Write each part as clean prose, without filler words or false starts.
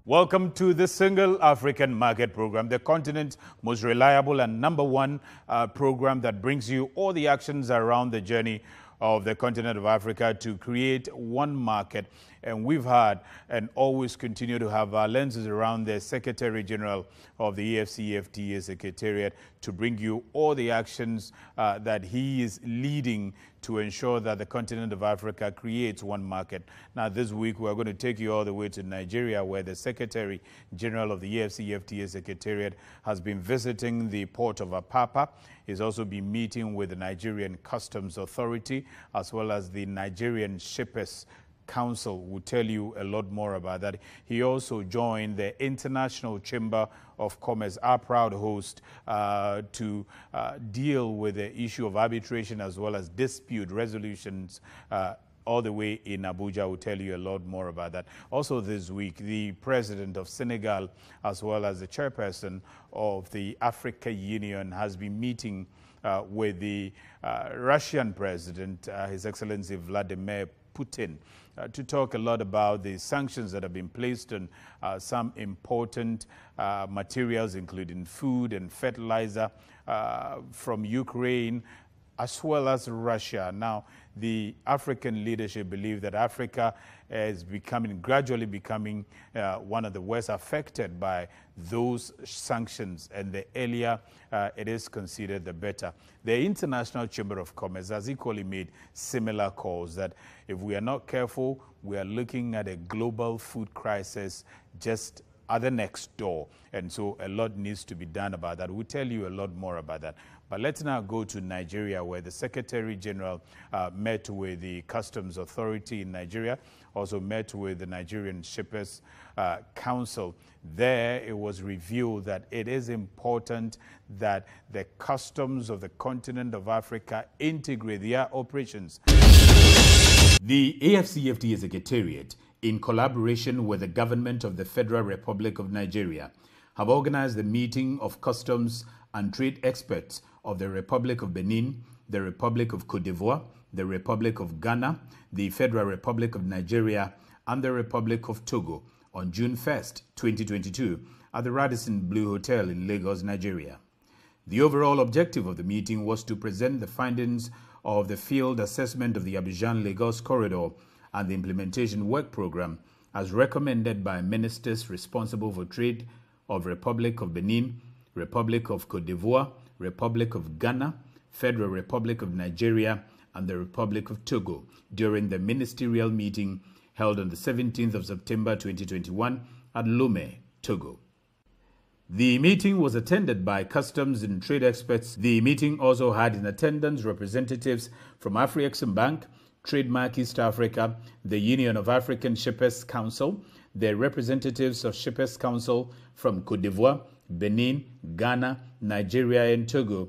Welcome to the Single African Market Program, the continent's most reliable and #1 program that brings you all the actions around the journey of the continent of Africa to create one market. And we've had and always continue to have our lenses around the Secretary General of the AfCFTA Secretariat to bring you all the actions that he is leading to ensure that the continent of Africa creates one market. Now, this week, we're going to take you all the way to Nigeria, where the Secretary General of the AfCFTA Secretariat has been visiting the port of Apapa. He's also been meeting with the Nigerian Customs Authority, as well as the Nigerian Shippers Council. Will tell you a lot more about that. He also joined the International Chamber of Commerce, our proud host, to deal with the issue of arbitration as well as dispute resolutions all the way in Abuja. Will tell you a lot more about that. Also this week, the president of Senegal, as well as the chairperson of the Africa Union, has been meeting with the Russian president, His Excellency Vladimir Putin, to talk a lot about the sanctions that have been placed on some important materials, including food and fertilizer from Ukraine, as well as Russia. Now, the African leadership believe that Africa is gradually becoming one of the worst affected by those sanctions, and the earlier it is considered, the better. The International Chamber of Commerce has equally made similar calls that if we are not careful, we are looking at a global food crisis just at the next door. And so a lot needs to be done about that. We'll tell you a lot more about that. But let's now go to Nigeria, where the Secretary General met with the Customs Authority in Nigeria, also met with the Nigerian Shippers Council. There, it was revealed that it is important that the customs of the continent of Africa integrate their operations. The AfCFTA Secretariat, in collaboration with the government of the Federal Republic of Nigeria, have organized a meeting of customs and trade experts of the Republic of Benin, the Republic of Cote d'Ivoire, the Republic of Ghana, the Federal Republic of Nigeria, and the Republic of Togo on June 1st, 2022, at the Radisson Blu Hotel in Lagos, Nigeria. The overall objective of the meeting was to present the findings of the field assessment of the Abidjan-Lagos corridor and the implementation work program as recommended by ministers responsible for trade of Republic of Benin, Republic of Cote d'Ivoire, Republic of Ghana, Federal Republic of Nigeria, and the Republic of Togo during the ministerial meeting held on the 17th of September 2021 at Lomé, Togo. The meeting was attended by customs and trade experts. The meeting also had in attendance representatives from Afreximbank, Trademark East Africa, the Union of African Shippers Council, the representatives of Shippers Council from Cote d'Ivoire, Benin, Ghana, Nigeria, and Togo,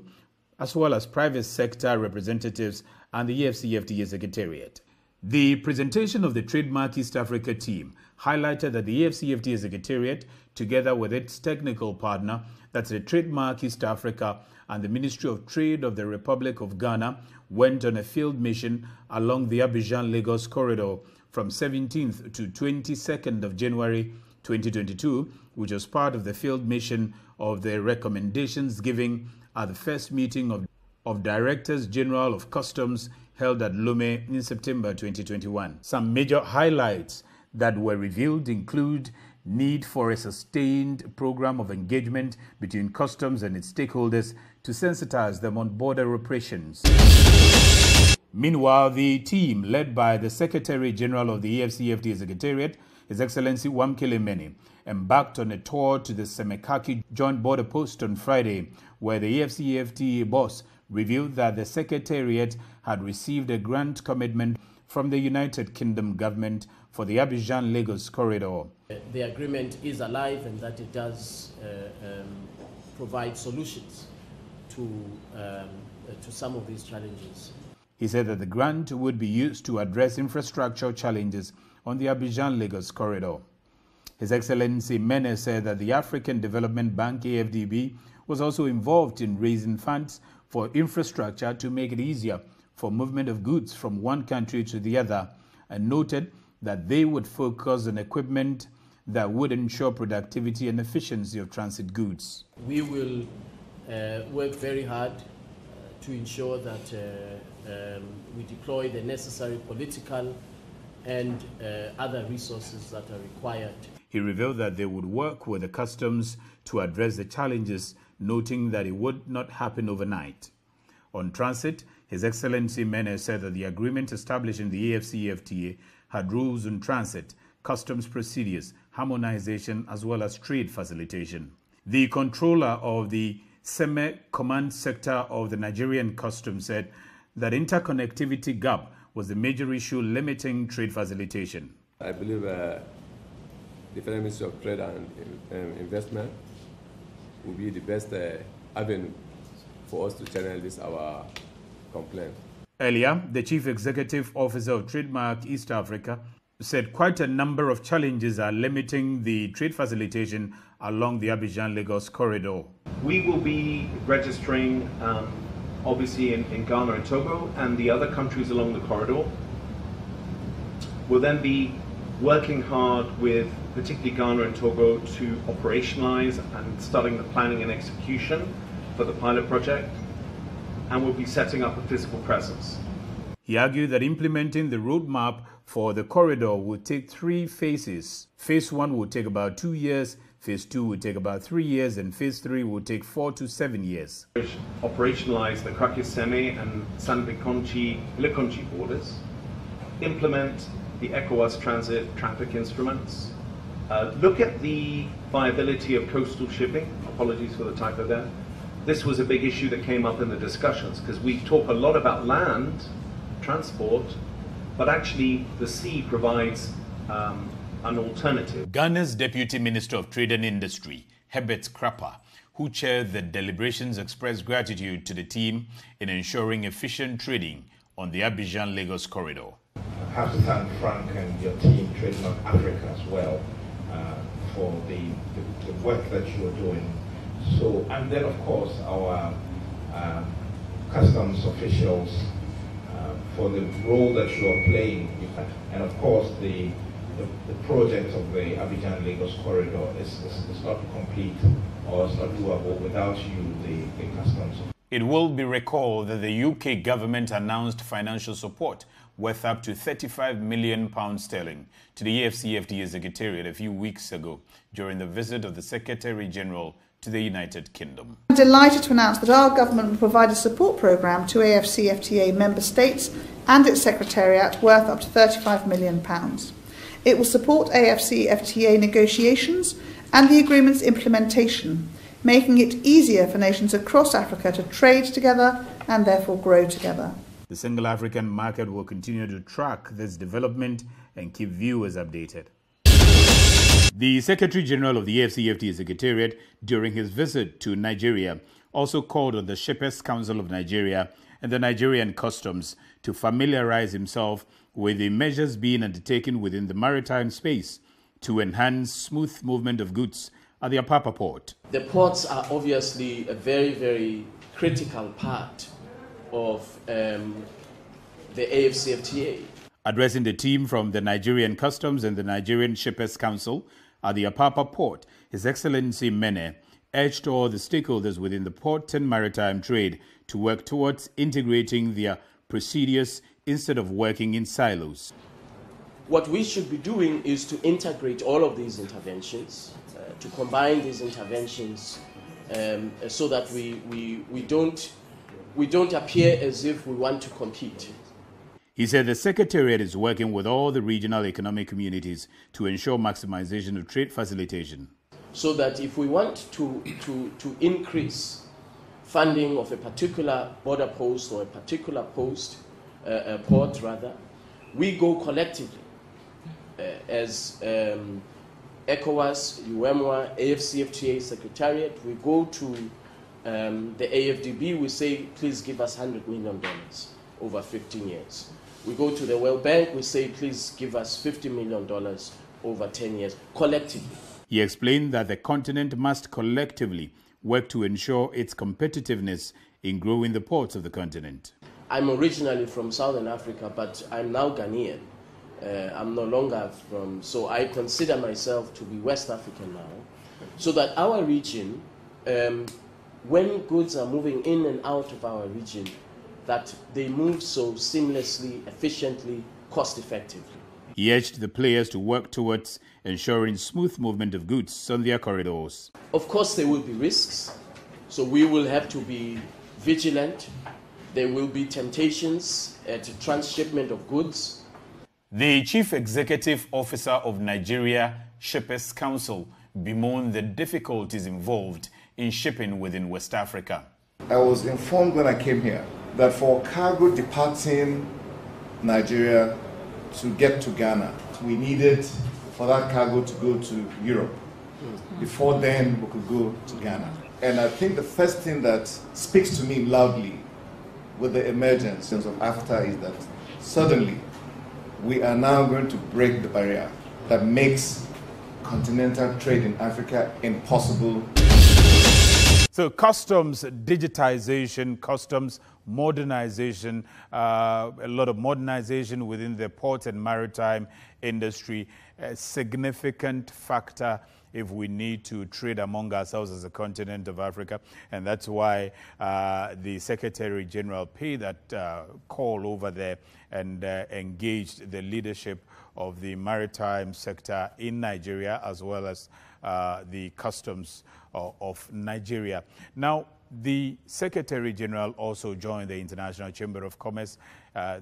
as well as private sector representatives and the AfCFTA Secretariat. The presentation of the Trademark East Africa team highlighted that the AfCFTA Secretariat, together with its technical partner, that's the Trademark East Africa and the Ministry of Trade of the Republic of Ghana, went on a field mission along the Abidjan-Lagos corridor from 17th to 22nd of January 2022, which was part of the field mission of the recommendations given at the first meeting of Directors General of Customs held at Lomé in September 2021. Some major highlights that were revealed include need for a sustained program of engagement between customs and its stakeholders to sensitize them on border operations. Meanwhile, the team led by the Secretary General of the AfCFTA Secretariat, His Excellency Wamkele Mene, embarked on a tour to the Semekaki joint border post on Friday, where the AfCFTA boss revealed that the Secretariat had received a grant commitment from the United Kingdom government for the Abidjan-Lagos corridor. The agreement is alive and that it does provide solutions to some of these challenges. He said that the grant would be used to address infrastructure challenges on the Abidjan-Lagos corridor. His Excellency Mene said that the African Development Bank, AFDB, was also involved in raising funds for infrastructure to make it easier for movement of goods from one country to the other, and noted that they would focus on equipment that would ensure productivity and efficiency of transit goods. We will work very hard to ensure that we deploy the necessary political and other resources that are required. He revealed that they would work with the customs to address the challenges, noting that it would not happen overnight. On transit, His Excellency Mene said that the agreement establishing the AfCFTA had rules on transit, customs procedures, harmonization, as well as trade facilitation. The controller of the SEME Command Sector of the Nigerian Customs said that interconnectivity gap was the major issue limiting trade facilitation. I believe the Federal Ministry of Trade and Investment will be the best avenue for us to channel this our complaint. Earlier, the Chief Executive Officer of Trademark East Africa said quite a number of challenges are limiting the trade facilitation along the Abidjan-Lagos corridor. We will be registering obviously in Ghana and Togo and the other countries along the corridor. We'll then be working hard with particularly Ghana and Togo to operationalize and starting the planning and execution for the pilot project, and we'll be setting up a physical presence. He argued that implementing the roadmap for the corridor will take 3 phases. Phase 1 will take about 2 years, Phase 2 will take about 3 years, and Phase 3 will take 4 to 7 years. Operationalize the Krakiseme and Sanbikonchi-Lekonchi borders, implement the ECOWAS transit traffic instruments, look at the viability of coastal shipping. Apologies for the typo there. This was a big issue that came up in the discussions because we talk a lot about land transport, but actually the sea provides an alternative. Ghana's Deputy Minister of Trade and Industry, Herbert Krapper, who chaired the deliberations, expressed gratitude to the team in ensuring efficient trading on the Abidjan-Lagos corridor. I have to thank Frank and your team, Trademark Africa, as well, for the work that you are doing. So, and then of course our customs officials for the role that you are playing, and of course the project of the Abidjan-Lagos corridor is not complete or it's not doable without you, the customs. It will be recalled that the UK government announced financial support worth up to £35 million to the AfCFTA Secretariat a few weeks ago during the visit of the Secretary General to the United Kingdom. I'm delighted to announce that our government will provide a support programme to AfCFTA member states and its Secretariat worth up to £35 million. It will support AfCFTA negotiations and the agreement's implementation, making it easier for nations across Africa to trade together and therefore grow together. The single African market will continue to track this development and keep viewers updated. The Secretary General of the AfCFTA Secretariat, during his visit to Nigeria, also called on the Shippers Council of Nigeria and the Nigerian Customs to familiarize himself with the measures being undertaken within the maritime space to enhance smooth movement of goods at the Apapa port. The ports are obviously a very, very critical part of the AfCFTA. Addressing the team from the Nigerian Customs and the Nigerian Shippers Council at the Apapa port, His Excellency Mene urged all the stakeholders within the port and maritime trade to work towards integrating their procedures instead of working in silos. What we should be doing is to integrate all of these interventions, to combine these interventions so that we don't appear as if we want to compete. He said the Secretariat is working with all the regional economic communities to ensure maximization of trade facilitation. So that if we want to increase funding of a particular border post or a particular port rather, we go collectively as ECOWAS, UEMWA, AfCFTA Secretariat. We go to the AFDB, we say, please give us $100 million over 15 years. We go to the World Bank, we say, please give us $50 million over 10 years, collectively. He explained that the continent must collectively work to ensure its competitiveness in growing the ports of the continent. I'm originally from Southern Africa, but I'm now Ghanaian. I'm no longer from, so I consider myself to be West African now, so that our region, when goods are moving in and out of our region, that they move so seamlessly, efficiently, cost-effectively. He urged the players to work towards ensuring smooth movement of goods on their corridors. Of course, there will be risks, so we will have to be vigilant. There will be temptations at transshipment of goods. The Chief Executive Officer of Nigeria Shippers Council bemoaned the difficulties involved in shipping within West Africa. I was informed when I came here that for cargo departing Nigeria to get to Ghana, we needed for that cargo to go to Europe. Before then, we could go to Ghana. And I think the first thing that speaks to me loudly with the emergence of AfCFTA is that suddenly we are now going to break the barrier that makes continental trade in Africa impossible. So customs digitization, customs modernization, a lot of modernization within the port and maritime industry, a significant factor if we need to trade among ourselves as a continent of Africa. And that's why the Secretary General paid that call over there and engaged the leadership of the maritime sector in Nigeria as well as the customs of Nigeria. Now, the Secretary General also joined the International Chamber of Commerce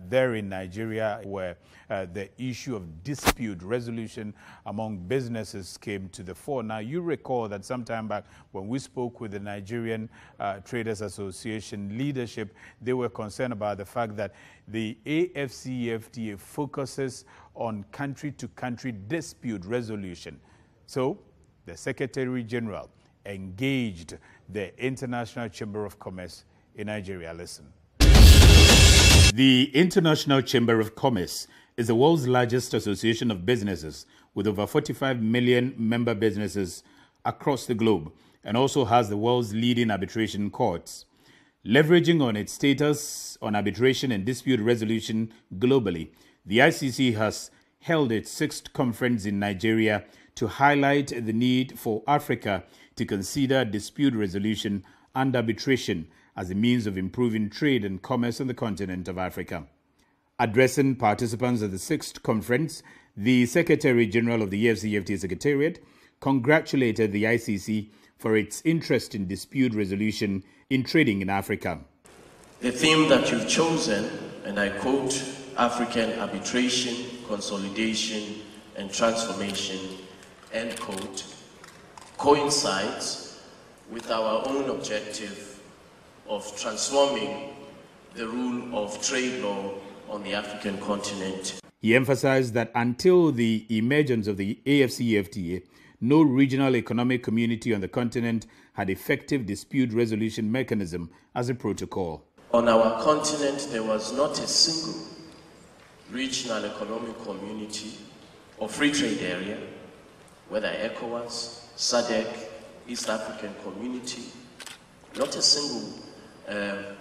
there in Nigeria, where the issue of dispute resolution among businesses came to the fore. Now, you recall that some time back when we spoke with the Nigerian Traders Association leadership, they were concerned about the fact that the AfCFTA focuses on country-to-country dispute resolution. So, the Secretary General engaged the International Chamber of Commerce in Nigeria. Listen. The International Chamber of Commerce is the world's largest association of businesses with over 45 million member businesses across the globe and also has the world's leading arbitration courts. Leveraging on its status on arbitration and dispute resolution globally, the ICC has held its 6th conference in Nigeria to highlight the need for Africa to consider dispute resolution and arbitration as a means of improving trade and commerce on the continent of Africa. Addressing participants at the 6th conference, the Secretary General of the AfCFTA Secretariat congratulated the ICC for its interest in dispute resolution in trading in Africa. The theme that you've chosen, and I quote, African arbitration, consolidation, and transformation, end quote, coincides with our own objective of transforming the rule of trade law on the African continent. He emphasized that until the emergence of the AfCFTA, no regional economic community on the continent had effective dispute resolution mechanism as a protocol. On our continent, there was not a single regional economic community or free trade area, whether ECOWAS, SADC, East African Community, not a single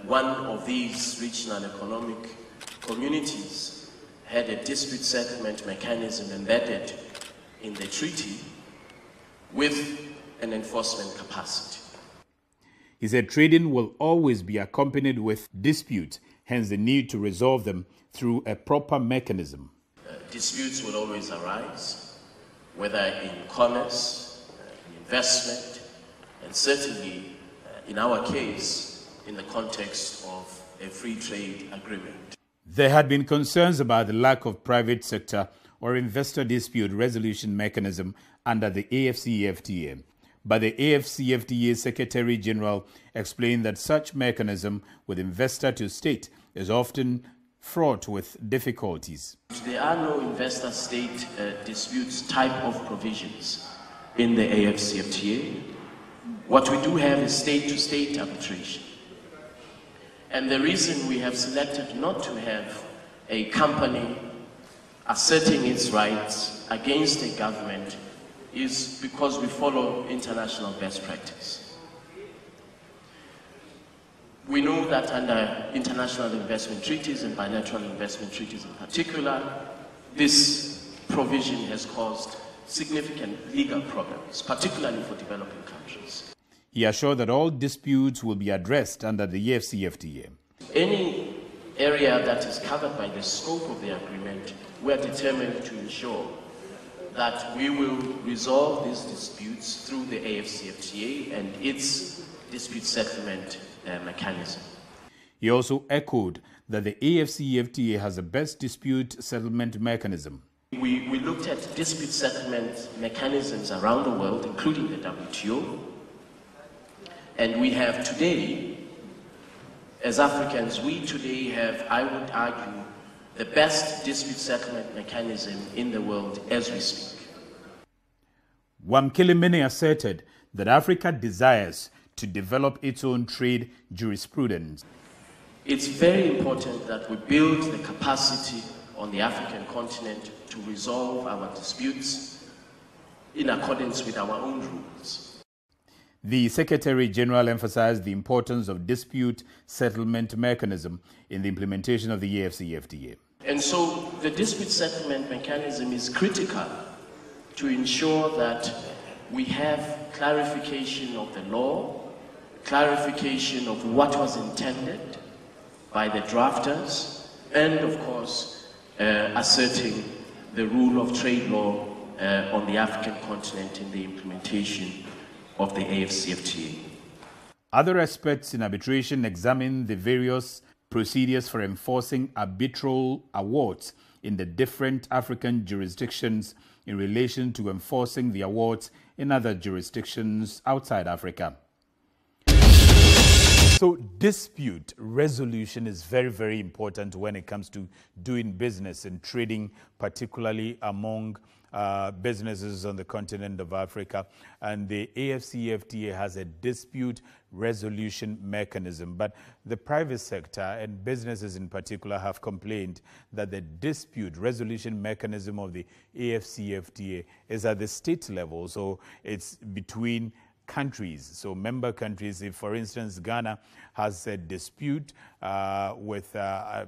one of these regional economic communities had a dispute settlement mechanism embedded in the treaty with an enforcement capacity. He said trading will always be accompanied with dispute, hence the need to resolve them through a proper mechanism. Disputes will always arise, whether in commerce, in investment, and certainly in our case, in the context of a free trade agreement. There had been concerns about the lack of private sector or investor dispute resolution mechanism under the AfCFTA. But the AfCFTA Secretary General explained that such mechanism with investor to state is often fraught with difficulties. There are no investor-state disputes type of provisions in the AfCFTA. What we do have is state-to-state arbitration. And the reason we have selected not to have a company asserting its rights against a government is because we follow international best practice. We know that under international investment treaties and bilateral investment treaties in particular, this provision has caused significant legal problems, particularly for developing countries. He assured that all disputes will be addressed under the AfCFTA. Any area that is covered by the scope of the agreement, we are determined to ensure that we will resolve these disputes through the AfCFTA and its dispute settlement mechanism. He also echoed that the AfCFTA has the best dispute settlement mechanism. We looked at dispute settlement mechanisms around the world, including the WTO, and we have today, as Africans, we today have, I would argue, the best dispute settlement mechanism in the world as we speak. Wamkele asserted that Africa desires to develop its own trade jurisprudence. It's very important that we build the capacity on the African continent to resolve our disputes in accordance with our own rules. The Secretary General emphasized the importance of dispute settlement mechanism in the implementation of the AfCFTA. And so the dispute settlement mechanism is critical to ensure that we have clarification of the law, clarification of what was intended by the drafters, and of course asserting the rule of trade law on the African continent in the implementation of the AfCFTA. Other aspects in arbitration examine the various procedures for enforcing arbitral awards in the different African jurisdictions in relation to enforcing the awards in other jurisdictions outside Africa. So dispute resolution is very, very important when it comes to doing business and trading, particularly among businesses on the continent of Africa. And the AfCFTA has a dispute resolution mechanism. But the private sector and businesses in particular have complained that the dispute resolution mechanism of the AfCFTA is at the state level. So it's between countries, so member countries. If, for instance, Ghana has a dispute with a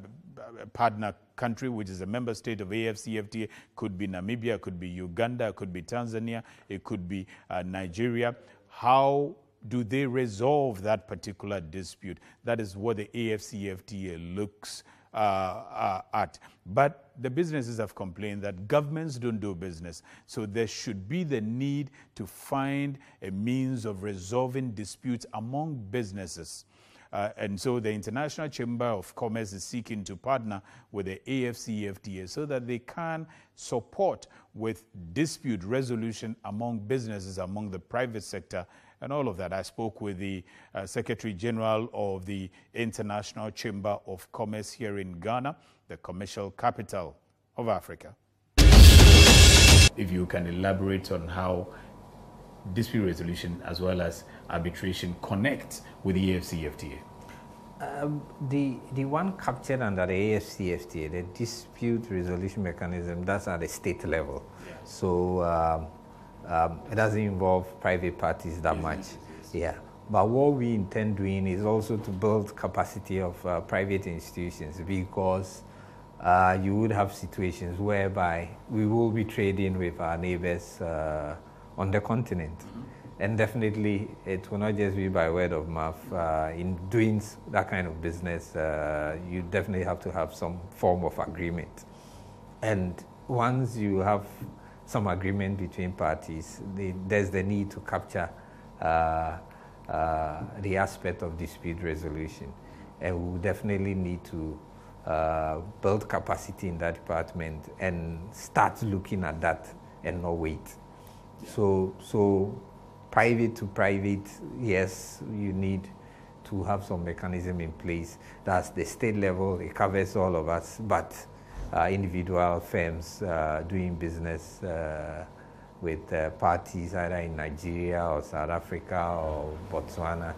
partner country, which is a member state of AfCFTA, could be Namibia, could be Uganda, could be Tanzania, it could be Nigeria. How do they resolve that particular dispute? That is what the AfCFTA looks at. But the businesses have complained that governments don't do business. So there should be the need to find a means of resolving disputes among businesses. And so the International Chamber of Commerce is seeking to partner with the AfCFTA so that they can support with dispute resolution among businesses, among the private sector, and all of that. I spoke with the Secretary General of the International Chamber of Commerce here in Ghana, the commercial capital of Africa. If you can elaborate on how dispute resolution as well as arbitration connect with the AfCFTA. The one captured under the AfCFTA, the dispute resolution mechanism, that's at the state level. Yes. So it doesn't involve private parties that much. Yeah. But what we intend doing is also to build capacity of private institutions, because you would have situations whereby we will be trading with our neighbors on the continent. Mm-hmm. And definitely it will not just be by word of mouth. In doing that kind of business, you definitely have to have some form of agreement. And once you have some agreement between parties, there's the need to capture the aspect of dispute resolution. And we will definitely need to build capacity in that department and start looking at that and not wait. Yeah. So private to private, yes, you need to have some mechanism in place. That's the state level, it covers all of us, but individual firms doing business with parties either in Nigeria or South Africa or Botswana,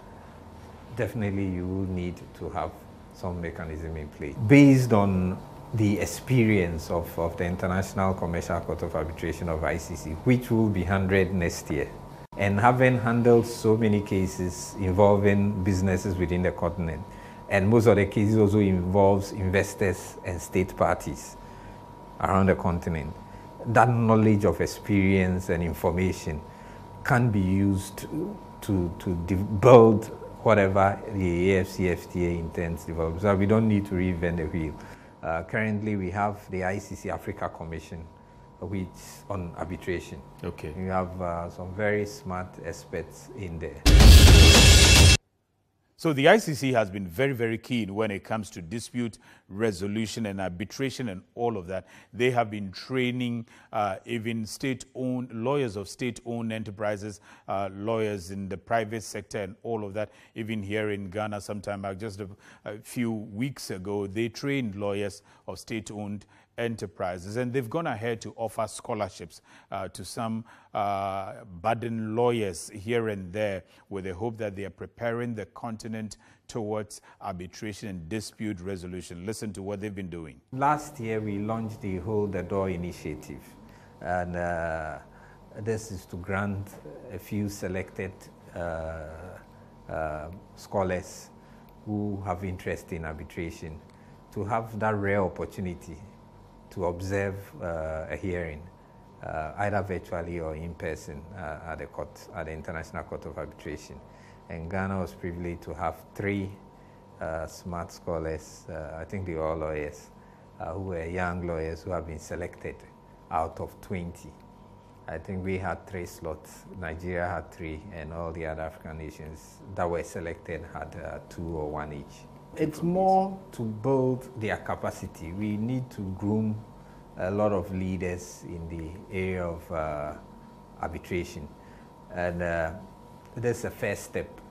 definitely you will need to have some mechanism in place. Based on the experience of the International Commercial Court of Arbitration of ICC, which will be 100 next year, and having handled so many cases involving businesses within the continent, and most of the cases also involves investors and state parties, around the continent. That knowledge of experience and information can be used to build whatever the AfCFTA intends to develop. So we don't need to reinvent the wheel. Currently, we have the ICC Africa Commission, which on arbitration. Okay. We have some very smart experts in there. So the ICC has been very, very keen when it comes to dispute resolution and arbitration and all of that. They have been training even state-owned lawyers of state-owned enterprises, lawyers in the private sector and all of that. Even here in Ghana, sometime back, just a few weeks ago, they trained lawyers of state-owned enterprises, and they've gone ahead to offer scholarships to some budding lawyers here and there, with the hope that they are preparing the continent towards arbitration and dispute resolution. Listen to what they've been doing. Last year, we launched the Hold the Door initiative, and this is to grant a few selected scholars who have interest in arbitration to have that rare opportunity to observe a hearing, either virtually or in person at the court, at the International Court of Arbitration. And Ghana was privileged to have 3 smart scholars, I think they were all lawyers, who were young lawyers who have been selected out of 20. I think we had 3 slots, Nigeria had 3, and all the other African nations that were selected had 2 or 1 each. It's more to build their capacity. We need to groom a lot of leaders in the area of arbitration. And that's a first step.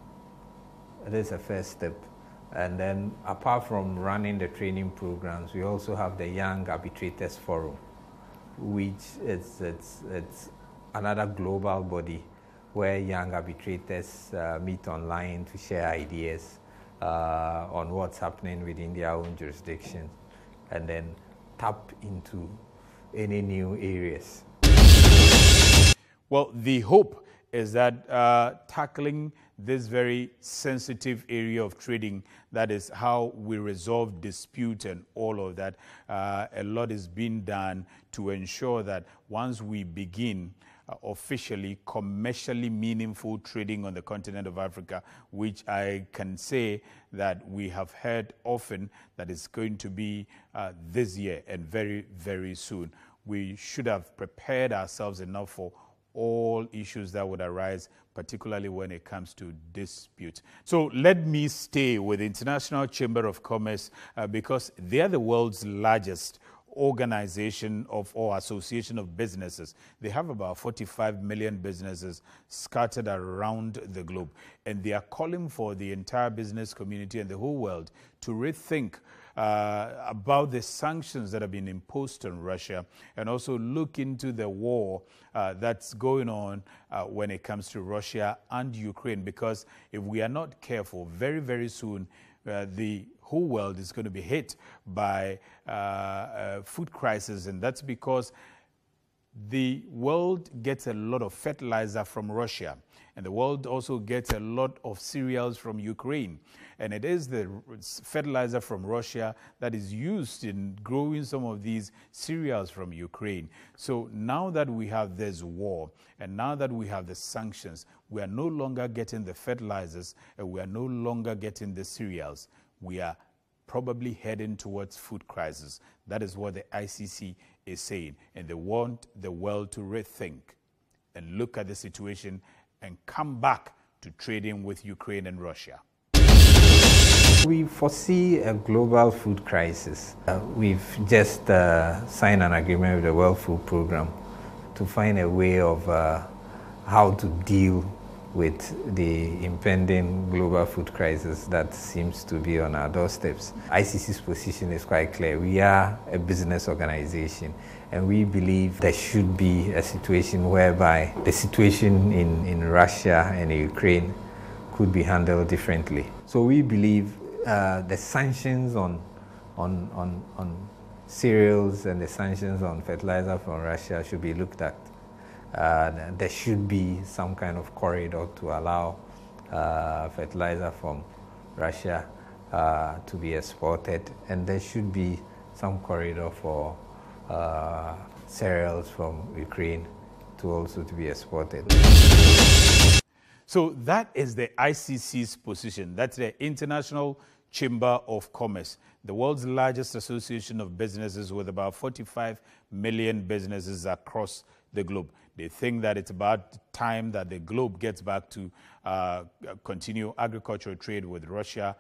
It is a first step. And then apart from running the training programs, we also have the Young Arbitrators Forum, which it's another global body where young arbitrators meet online to share ideas on what's happening within their own jurisdictions, and then tap into any new areas. Well, the hope is that tackling this very sensitive area of trading, that is how we resolve dispute and all of that, a lot is being done to ensure that once we begin officially commercially meaningful trading on the continent of Africa, which I can say that we have heard often that is going to be this year and very, very soon. We should have prepared ourselves enough for all issues that would arise, particularly when it comes to dispute. So let me stay with the International Chamber of Commerce because they are the world's largest organization of or association of businesses. They have about 45 million businesses scattered around the globe, and they are calling for the entire business community and the whole world to rethink about the sanctions that have been imposed on Russia, and also look into the war that's going on when it comes to Russia and Ukraine, because if we are not careful, very, very soon the whole world is going to be hit by food crisis, and that's because the world gets a lot of fertilizer from Russia, and the world also gets a lot of cereals from Ukraine. And it is the fertilizer from Russia that is used in growing some of these cereals from Ukraine. So now that we have this war, and now that we have the sanctions, we are no longer getting the fertilizers, and we are no longer getting the cereals. We are probably heading towards food crisis. That is what the ICC is saying. And they want the world to rethink and look at the situation and come back to trading with Ukraine and Russia. We foresee a global food crisis. We've just signed an agreement with the World Food Programme to find a way of how to deal with the impending global food crisis that seems to be on our doorsteps. ICC's position is quite clear. We are a business organization, and we believe there should be a situation whereby the situation in Russia and Ukraine could be handled differently. So we believe the sanctions on cereals and the sanctions on fertilizer from Russia should be looked at. There should be some kind of corridor to allow fertilizer from Russia to be exported, and there should be some corridor for cereals from Ukraine to also to be exported. So that is the ICC's position. That's the International Chamber of Commerce, the world's largest association of businesses with about 45 million businesses across the globe. They think that it's about time that the globe gets back to continue agricultural trade with Russia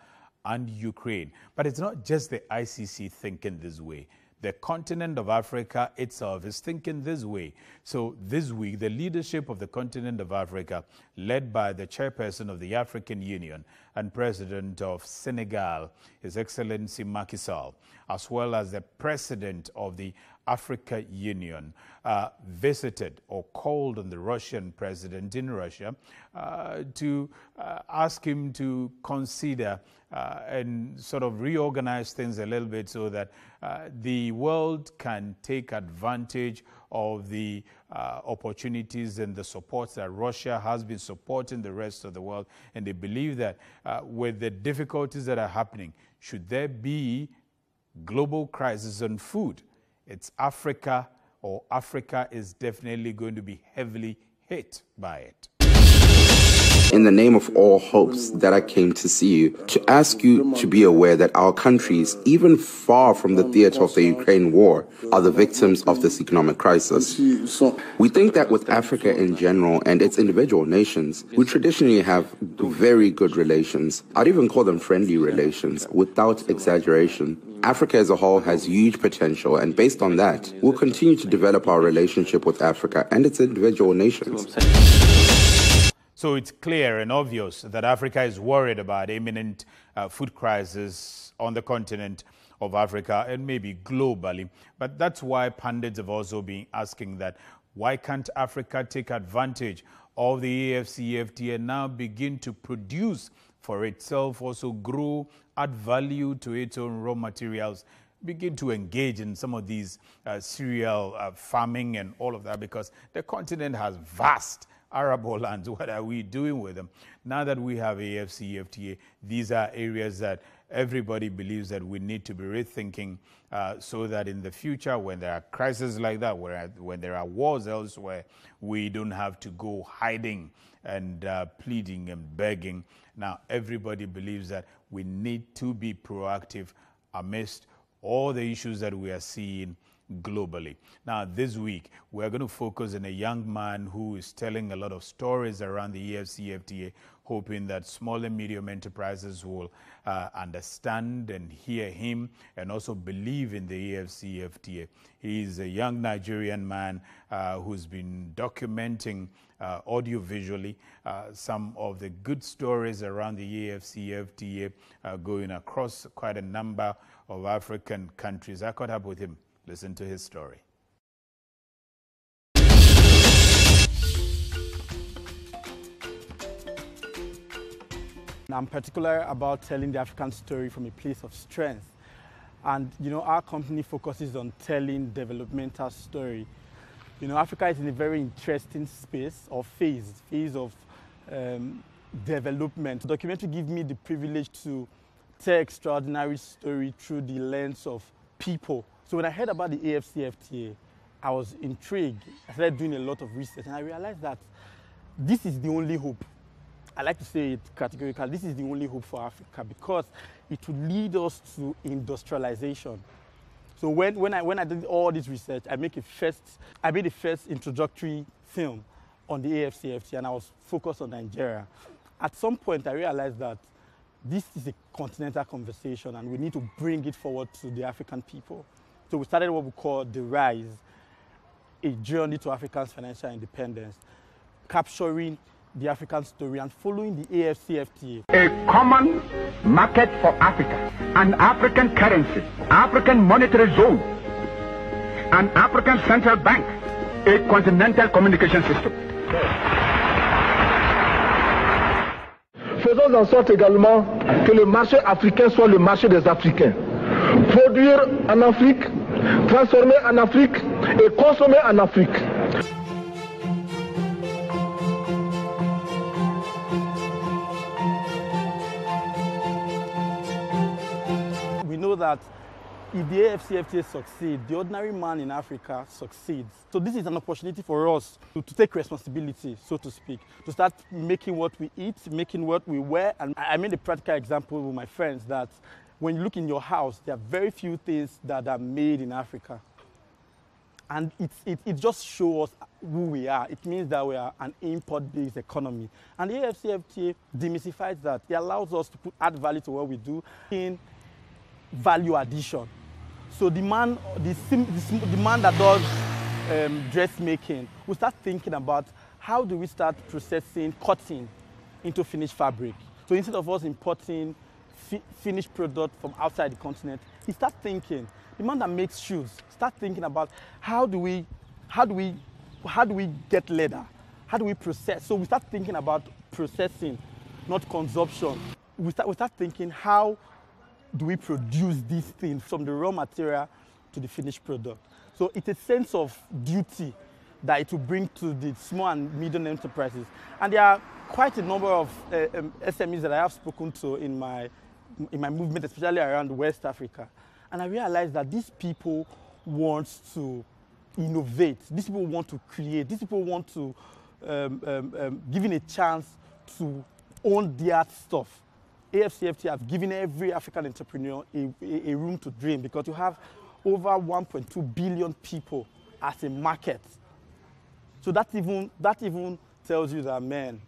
and Ukraine. But it's not just the ICC thinking this way. The continent of Africa itself is thinking this way. So this week, the leadership of the continent of Africa, led by the chairperson of the African Union and president of Senegal, His Excellency Macky Sall, as well as the president of the Africa Union, visited or called on the Russian president in Russia to ask him to consider and sort of reorganize things a little bit so that the world can take advantage of the opportunities and the supports that Russia has been supporting the rest of the world. And they believe that with the difficulties that are happening, should there be global crisis on food, it's Africa, or Africa is definitely going to be heavily hit by it. In the name of all hopes that I came to see you, to ask you to be aware that our countries, even far from the theater of the Ukraine war, are the victims of this economic crisis. We think that with Africa in general and its individual nations, we traditionally have very good relations. I'd even call them friendly relations, without exaggeration. Africa as a whole has huge potential, and based on that, we'll continue to develop our relationship with Africa and its individual nations. So it's clear and obvious that Africa is worried about imminent food crisis on the continent of Africa and maybe globally. But that's why pundits have also been asking that, why can't Africa take advantage of the AfCFTA and now begin to produce for itself, also grow, add value to its own raw materials, begin to engage in some of these cereal farming and all of that, because the continent has vast arable lands. What are we doing with them? Now that we have AfCFTA, these are areas that everybody believes that we need to be rethinking so that in the future, when there are crises like that, when there are wars elsewhere, we don't have to go hiding and pleading and begging. Now, everybody believes that we need to be proactive amidst all the issues that we are seeing globally. Now, this week, we're going to focus on a young man who is telling a lot of stories around the AfCFTA, hoping that small and medium enterprises will understand and hear him and also believe in the AfCFTA. He's a young Nigerian man who's been documenting audio-visually some of the good stories around the AfCFTA going across quite a number of African countries. I caught up with him. Listen to his story. I'm particular about telling the African story from a place of strength. And, you know, our company focuses on telling developmental story. You know, Africa is in a very interesting space or phase of development. The documentary gives me the privilege to tell extraordinary story through the lens of people. So when I heard about the AfCFTA, I was intrigued. I started doing a lot of research, and I realized that this is the only hope. I like to say it categorically, this is the only hope for Africa, because it will lead us to industrialization. So when I did all this research, I made the first introductory film on the AfCFTA, and I was focused on Nigeria. At some point, I realized that this is a continental conversation, and we need to bring it forward to the African people. So we started what we call The Rise, a journey to Africa's financial independence, capturing the African story and following the AfCFTA. A common market for Africa, an African currency, African monetary zone, an African central bank, a continental communication system. Faisons en sorte également que le marché africain soit le marché des Africains. Produire en Afrique, transformer en Afrique et consommer en Afrique. We know that if the AfCFTA succeeds, the ordinary man in Africa succeeds. So this is an opportunity for us to take responsibility, so to speak, to start making what we eat, making what we wear. And I made a practical example with my friends that when you look in your house, there are very few things that are made in Africa. And it just shows us who we are. It means that we are an import-based economy. And the AfCFTA demystifies that. It allows us to add value to what we do in value addition. So the man that does dressmaking will start thinking about how do we start processing cotton into finished fabric. So instead of us importing finished product from outside the continent, he starts thinking. The man that makes shoes start thinking about how do we get leather? How do we process? So we start thinking about processing, not consumption. We start thinking how do we produce these things from the raw material to the finished product. So it's a sense of duty that it will bring to the small and medium enterprises. And there are quite a number of SMEs that I have spoken to in my movement, especially around West Africa. And I realized that these people want to innovate. These people want to create. These people want to given a chance to own their stuff. AfCFTA has given every African entrepreneur a room to dream because you have over 1.2 billion people as a market. So that even tells you that, man,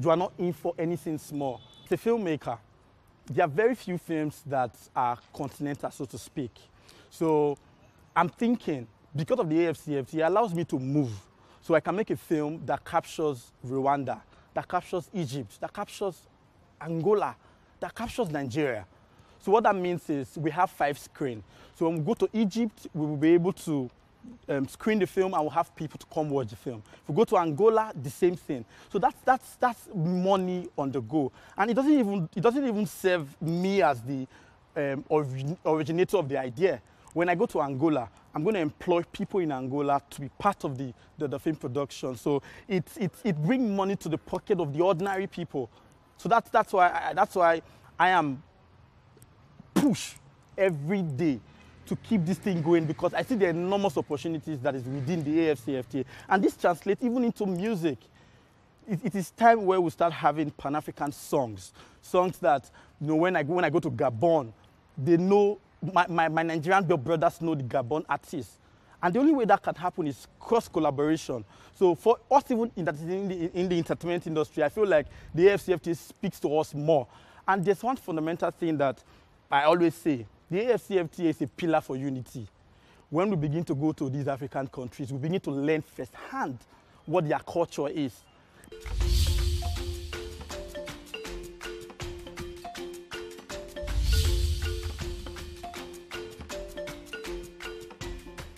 you are not in for anything small. As a filmmaker, there are very few films that are continental, so to speak. So I'm thinking, because of the AfCFTA, it allows me to move. So I can make a film that captures Rwanda, that captures Egypt, that captures Angola, that captures Nigeria. So what that means is we have 5 screens. So when we go to Egypt, we will be able to screen the film and we'll have people to come watch the film. If we go to Angola, the same thing. So that's money on the go. And it doesn't even serve me as the originator of the idea. When I go to Angola, I'm going to employ people in Angola to be part of the film production. So it brings money to the pocket of the ordinary people. So that's why I am pushed every day to keep this thing going, because I see the enormous opportunities that is within the AfCFTA. And this translates even into music. It is time where we start having Pan-African songs that, you know, when I go to Gabon, they know, my Nigerian brothers know the Gabon artists. And the only way that can happen is cross-collaboration. So for us, even in the entertainment industry, I feel like the AfCFTA speaks to us more. And there's one fundamental thing that I always say. The AfCFTA is a pillar for unity. When we begin to go to these African countries, we begin to learn firsthand what their culture is.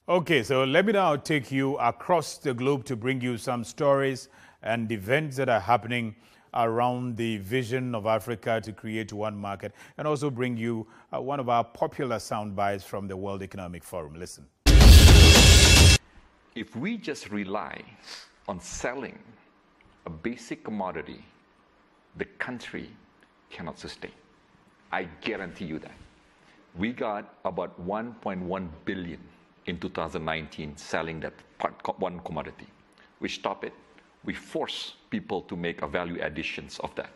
Okay, so let me now take you across the globe to bring you some stories and events that are happening around the vision of Africa to create one market, and also bring you one of our popular sound bites from the World Economic Forum. Listen. If we just rely on selling a basic commodity, the country cannot sustain. I guarantee you that. We got about 1.1 billion in 2019 selling that one commodity. We stop it. We force people to make a value additions of that.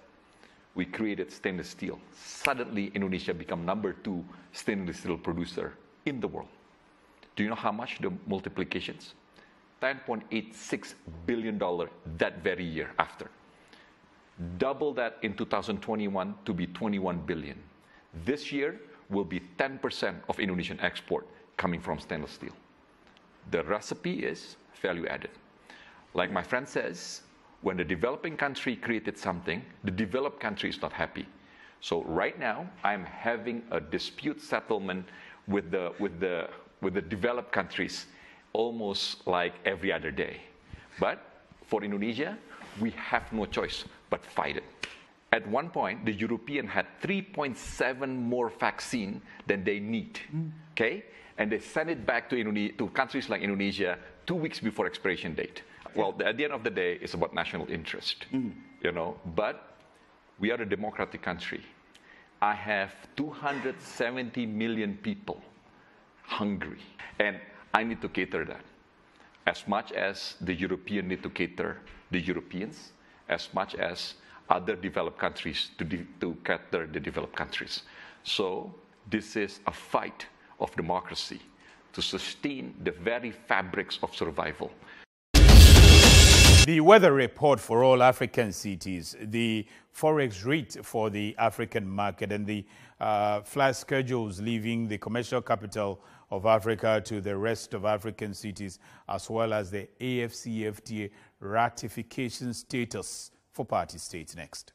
We created stainless steel. Suddenly, Indonesia became #2 stainless steel producer in the world. Do you know how much the multiplications? $10.86 billion that very year after. Double that in 2021 to be 21 billion. This year will be 10% of Indonesian export coming from stainless steel. The recipe is value added. Like my friend says, when the developing country created something, the developed country is not happy. So right now, I'm having a dispute settlement with the developed countries almost like every other day. But for Indonesia, we have no choice but fight it. At one point, the European had 3.7 more vaccine than they need, okay? And they sent it back to countries like Indonesia 2 weeks before expiration date. Well, at the end of the day, it's about national interest, you know. But we are a democratic country. I have 270 million people hungry. And I need to cater that. As much as the European need to cater the Europeans, as much as other developed countries to cater the developed countries. So this is a fight of democracy to sustain the very fabrics of survival. The weather report for all African cities, the forex rate for the African market, and the flight schedules leaving the commercial capital of Africa to the rest of African cities, as well as the AfCFTA ratification status for party states next.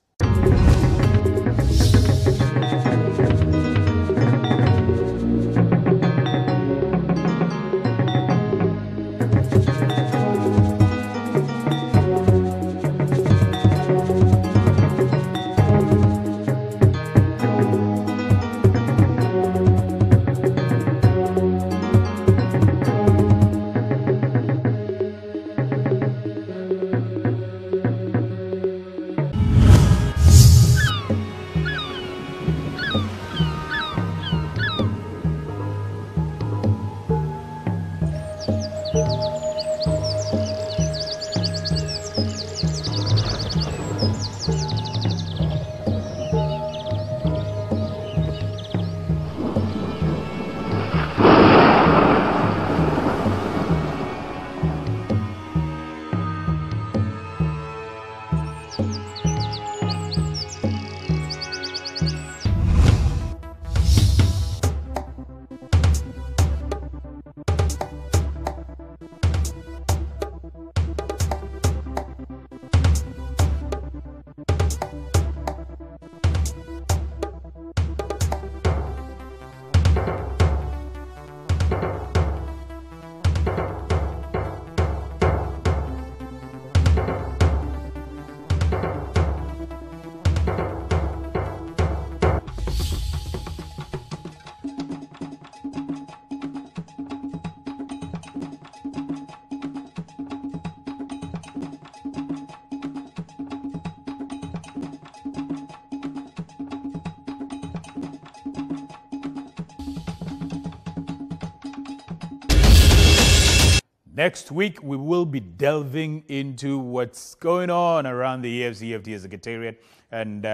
Next week, we will be delving into what's going on around the AfCFTA Secretariat and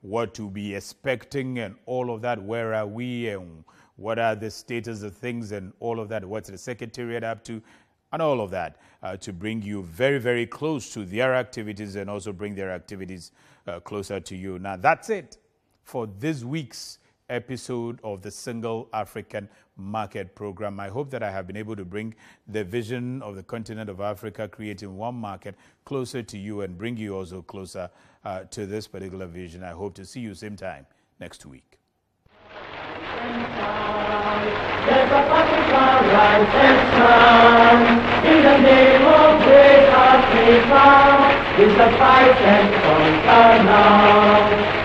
what to be expecting and all of that. Where are we and what are the status of things and all of that? What's the Secretariat up to and all of that to bring you very, very close to their activities and also bring their activities closer to you. Now, that's it for this week's episode of the Single African Market Program. I hope that I have been able to bring the vision of the continent of Africa, creating one market, closer to you and bring you also closer to this particular vision. I hope to see you same time next week. There's a particular rise and sun in the name of great Africa. It's a fight and conquer now.